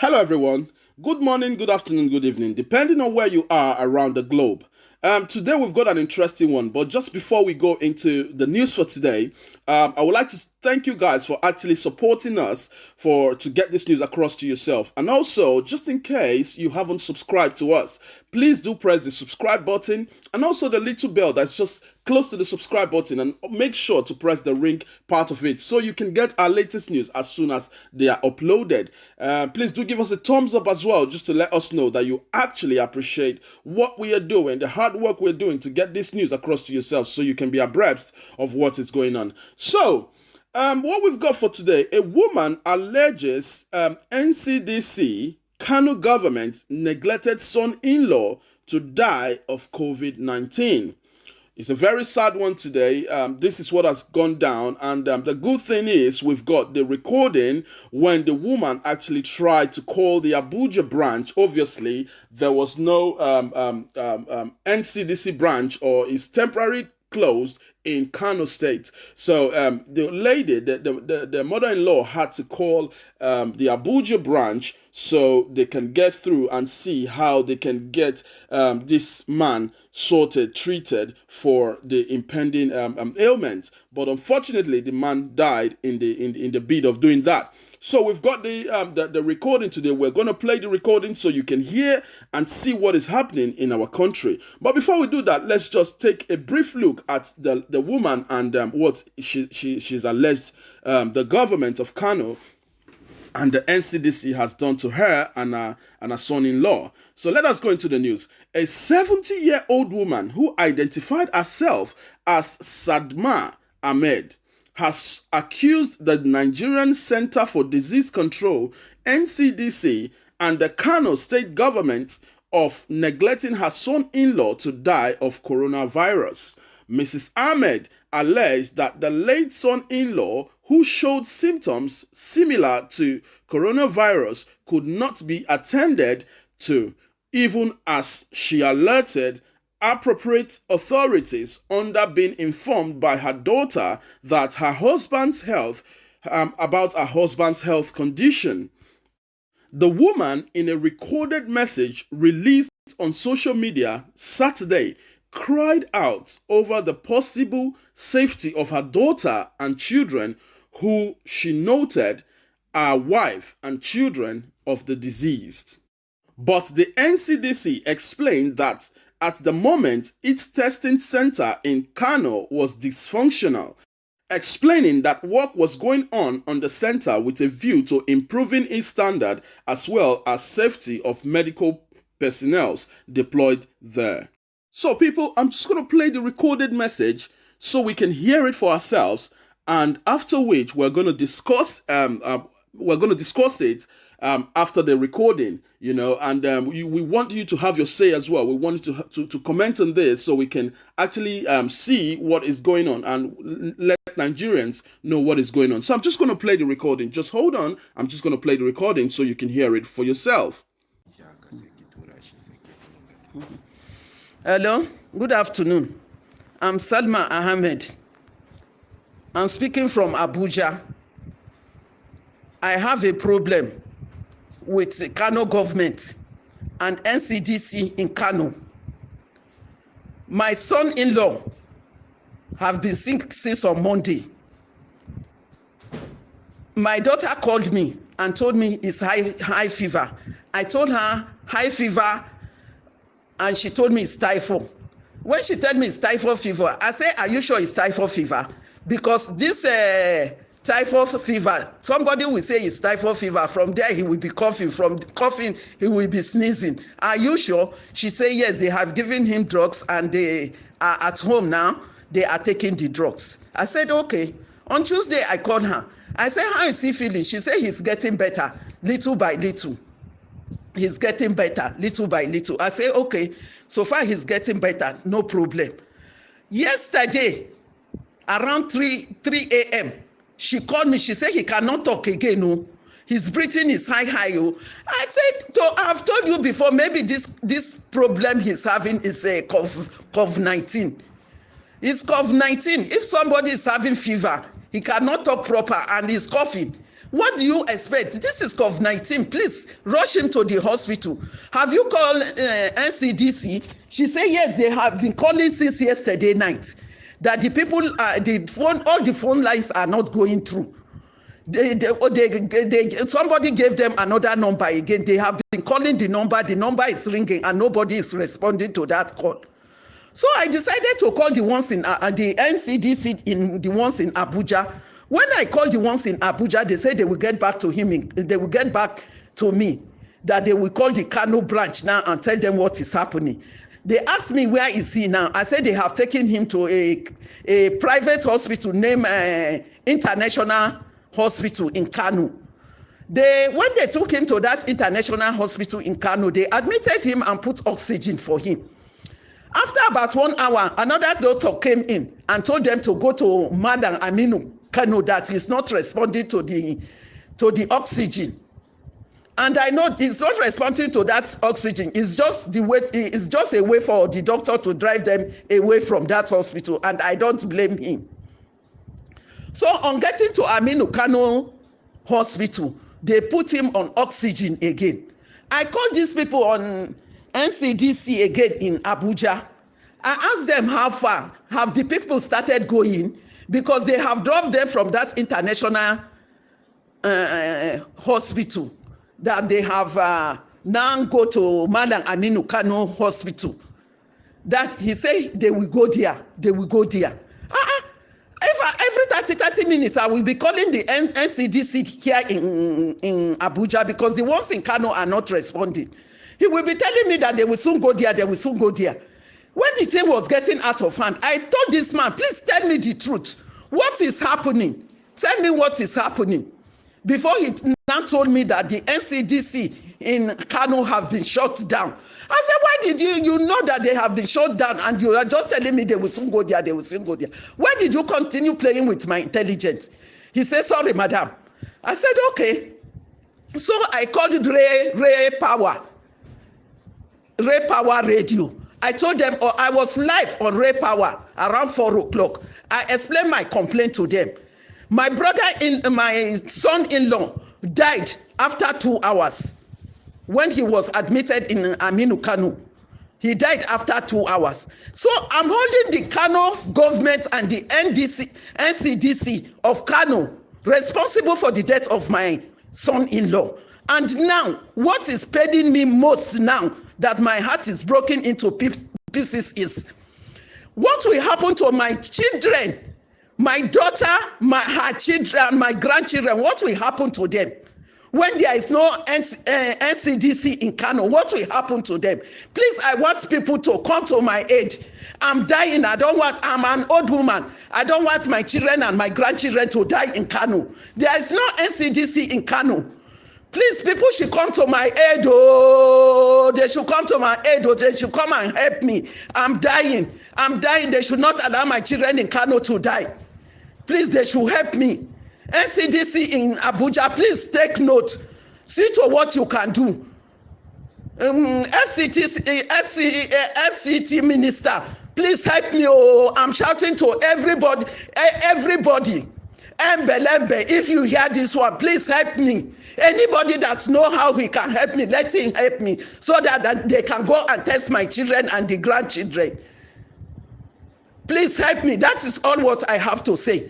Hello, everyone. Good morning, good afternoon, good evening, depending on where you are around the globe. Today, we've got an interesting one, but just before we go into the news for today, I would like to thank you guys for actually supporting us to get this news across to yourself. And also, just in case you haven't subscribed to us, please do press the subscribe button and also the little bell that's just close to the subscribe button, and make sure to press the ring part of it so you can get our latest news as soon as they are uploaded. Please do give us a thumbs up as well, just to let us know that you actually appreciate what we are doing, the hard work we're doing to get this news across to yourself so you can be abreast of what is going on. So, what we've got for today: a woman alleges NCDC, Kano government neglected son-in-law to die of COVID-19. It's a very sad one today. This is what has gone down, and the good thing is we've got the recording when the woman actually tried to call the Abuja branch. Obviously, there was no NCDC branch, or is temporarily closed in Kano State. So the lady, the mother-in-law, had to call the Abuja branch so they can get through and see how they can get this man sorted, treated for the impending ailment. But unfortunately, the man died in the bid of doing that. So we've got the recording today. We're going to play the recording so you can hear and see what is happening in our country. But before we do that, let's just take a brief look at the woman and what she's alleged the government of Kano and the NCDC has done to her and her son-in-law. So let us go into the news. A 70-year-old woman who identified herself as Sadma Ahmed has accused the Nigerian Center for Disease Control, NCDC, and the Kano state government of neglecting her son-in-law to die of coronavirus. Mrs. Ahmed alleged that the late son-in-law, who showed symptoms similar to coronavirus, could not be attended to, even as she alerted appropriate authorities under being informed by her daughter that her husband's health, about her husband's health condition. The woman, in a recorded message released on social media Saturday, cried out over the possible safety of her daughter and children, who she noted are wife and children of the deceased. But the NCDC explained that at the moment its testing center in Kano was dysfunctional, explaining that work was going on the center with a view to improving its standard as well as safety of medical personnel deployed there. So people, I'm just going to play the recorded message so we can hear it for ourselves, and after which we're going to discuss it after the recording, and we want you to have your say as well. We want you to comment on this so we can actually see what is going on and let Nigerians know what is going on. So I'm just going to play the recording. Just hold on. I'm just going to play the recording so you can hear it for yourself. Hello, good afternoon. I'm Salma Ahmed. I'm speaking from Abuja. I have a problem with the Kano government and NCDC in Kano. My son-in-law have been sick since on Monday. My daughter called me and told me it's high fever. I told her high fever, and she told me it's typhoid. When she told me it's typhoid fever, I said, are you sure it's typhoid fever? Because this typhoid fever, somebody will say it's typhoid fever. From there, he will be coughing. From coughing, he will be sneezing. Are you sure? She said, yes, they have given him drugs and they are at home now. They are taking the drugs. I said, okay. On Tuesday, I called her. I said, how is he feeling? She said, he's getting better, little by little. He's getting better, little by little. I say, okay, so far he's getting better, no problem. Yesterday, around 3 a.m., she called me. She said he cannot talk again. No, his breathing is high. Oh. I said, I've told you before, maybe this problem he's having is a COVID-19. It's COVID-19. If somebody is having fever, he cannot talk proper and he's coughing. What do you expect? This is COVID-19. Please rush him to the hospital. Have you called NCDC? She said yes, they have been calling since yesterday night. That the people, all the phone lines are not going through. Somebody gave them another number again. They have been calling the number is ringing and nobody is responding to that call. So I decided to call the ones in the NCDC, the ones in Abuja. When I called the ones in Abuja, they said they will get back to him. They will get back to me, that they will call the Kano branch now and tell them what is happening. They asked me, where is he now? I said they have taken him to a private hospital named International Hospital in Kano. When they took him to that international hospital in Kano, they admitted him and put oxygen for him. After about 1 hour, another doctor came in and told them to go to Madam Aminu Kano, that he's not responding to the oxygen. And I know he's not responding to that oxygen. It's just a way for the doctor to drive them away from that hospital, and I don't blame him. So on getting to Aminu Kano Hospital, they put him on oxygen again. I called these people on NCDC again in Abuja. I asked them how far have the people started going, because they have dropped them from that international hospital, that they have now go to Madam Aminu Kano Hospital. That he said they will go there. They will go there. Every 30 minutes, I will be calling the NCDC here in Abuja, because the ones in Kano are not responding. He will be telling me that they will soon go there, they will soon go there. When the thing was getting out of hand, I told this man, please tell me the truth. What is happening? Tell me what is happening. Before he now told me that the NCDC in Kano have been shut down. I said, why did you know that they have been shut down and you are just telling me they will soon go there, they will soon go there? Why did you continue playing with my intelligence? He said, sorry, madam. I said, okay. So I called Ray Power Radio. I told them, I was live on Ray Power around 4 o'clock. I explained my complaint to them. My son-in-law died after 2 hours. When he was admitted in Aminu Kano, he died after 2 hours. So I'm holding the Kano government and the NCDC of Kano responsible for the death of my son-in-law. And now, what is paining me most now, that my heart is broken into pieces, is what will happen to my children, my daughter, her children, my grandchildren. What will happen to them? When there is no NCDC in Kano, what will happen to them? Please, I want people to come to my aid. I'm dying. I'm an old woman. I don't want my children and my grandchildren to die in Kano. There is no NCDC in Kano. Please, people should come to my aid. Oh, they should come to my aid. Oh, they should come and help me. I'm dying. They should not allow my children in Kano to die. Please, they should help me. NCDC in Abuja, please take note. See to what you can do. FCT minister, please help me. Oh, I'm shouting to everybody. Embelembe, if you hear this one, please help me. Anybody that know how he can help me, let him help me, so that they can go and test my children and the grandchildren. Please help me. That is all what I have to say.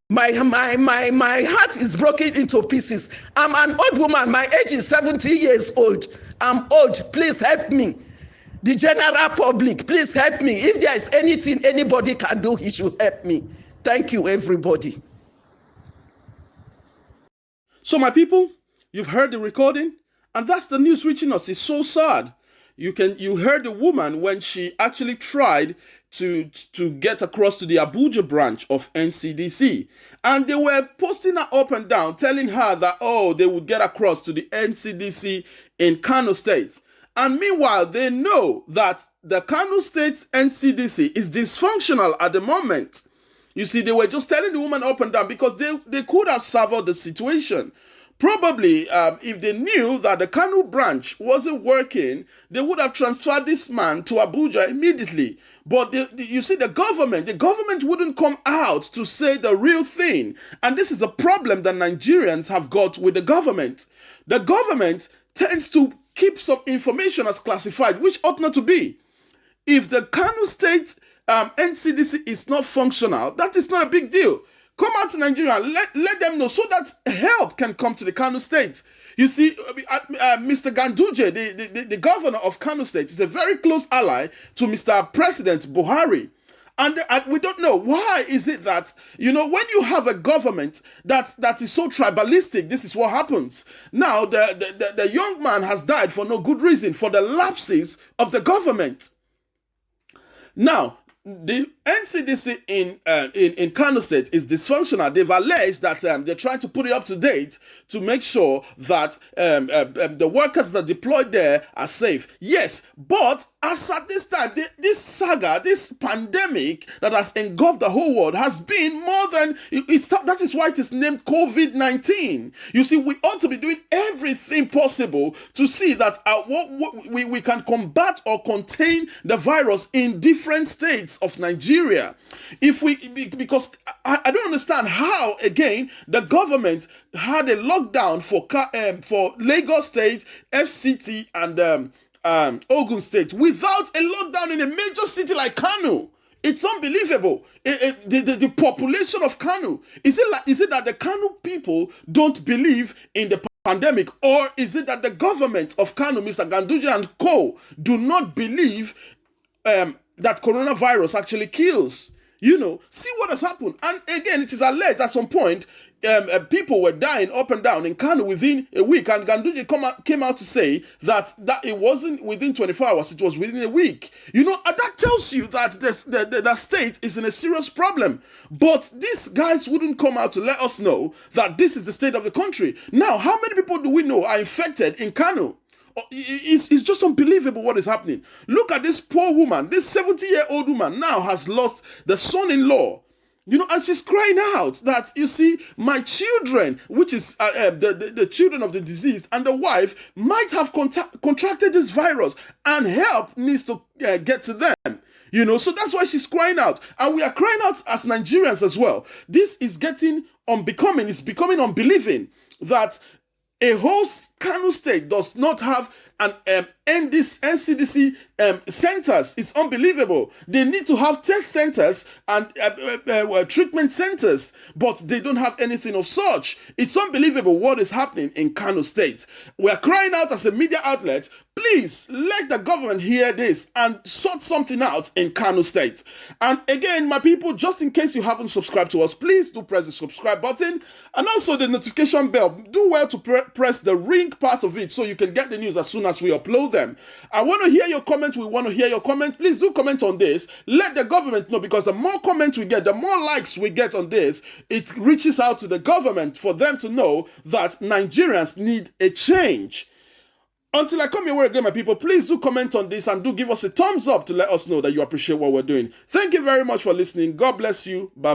My heart is broken into pieces. I'm an old woman. My age is 70 years old. I'm old. Please help me. The general public, please help me. If there is anything anybody can do, he should help me. Thank you, everybody. So my people, you've heard the recording, and that's the news reaching us. It's so sad. You heard the woman when she actually tried to get across to the Abuja branch of NCDC, and they were posting her up and down, telling her that, oh, they would get across to the NCDC in Kano State. And meanwhile, they know that the Kano State NCDC is dysfunctional at the moment. You see, they were just telling the woman up and down because they could have solved the situation. Probably, if they knew that the Kano branch wasn't working, they would have transferred this man to Abuja immediately. But you see, the government wouldn't come out to say the real thing. And this is a problem that Nigerians have got with the government. The government tends to keep some information as classified, which ought not to be. If the Kano State NCDC is not functional, that is not a big deal. Come out to Nigeria, let them know so that help can come to the Kano State. You see, Mr. GANDUJE, the governor of Kano State, is a very close ally to Mr. President Buhari. And we don't know why is it that, when you have a government that is so tribalistic, this is what happens. Now, the young man has died for no good reason, for the lapses of the government. Now, the NCDC in Kano State is dysfunctional. They've alleged that they're trying to put it up to date to make sure that the workers that are deployed there are safe. Yes, but as at this time, this saga, this pandemic that has engulfed the whole world has been more than... that is why it is named COVID-19. You see, we ought to be doing everything possible to see that we can combat or contain the virus in different states of Nigeria. Because I don't understand how, again, the government had a lockdown for Lagos State, FCT, and Ogun State without a lockdown in a major city like Kano. It's unbelievable. The population of Kano, is it that the Kano people don't believe in the pandemic, or is it that the government of Kano, Mr. GANDUJE and co, do not believe that coronavirus actually kills? See what has happened. And again, it is alleged at some point people were dying up and down in Kano within a week, and GANDUJE came out to say that it wasn't within 24 hours, it was within a week. And that tells you that the state is in a serious problem. But these guys wouldn't come out to let us know that this is the state of the country. Now, how many people do we know are infected in Kano? It's just unbelievable what is happening. Look at this poor woman. This 70-year-old woman now has lost the son-in-law. And she's crying out that, my children, which is the children of the deceased, and the wife might have contracted this virus, and help needs to get to them. So that's why she's crying out. And we are crying out as Nigerians as well. This is becoming unbelieving that a whole Kano State does not have an NCDC centers. It's unbelievable. They need to have test centers and treatment centers, but they don't have anything of such. It's unbelievable what is happening in Kano State. We're crying out as a media outlet, please let the government hear this and sort something out in Kano State. And again, my people, just in case you haven't subscribed to us, please do press the subscribe button and also the notification bell. Do well to press the ring part of it so you can get the news as soon as we upload them. I want to hear your comment. We want to hear your comment. Please do comment on this. Let the government know, because the more comments we get, the more likes we get on this, it reaches out to the government for them to know that Nigerians need a change. Until I come your way again, my people, please do comment on this and do give us a thumbs up to let us know that you appreciate what we're doing. Thank you very much for listening. God bless you. Bye.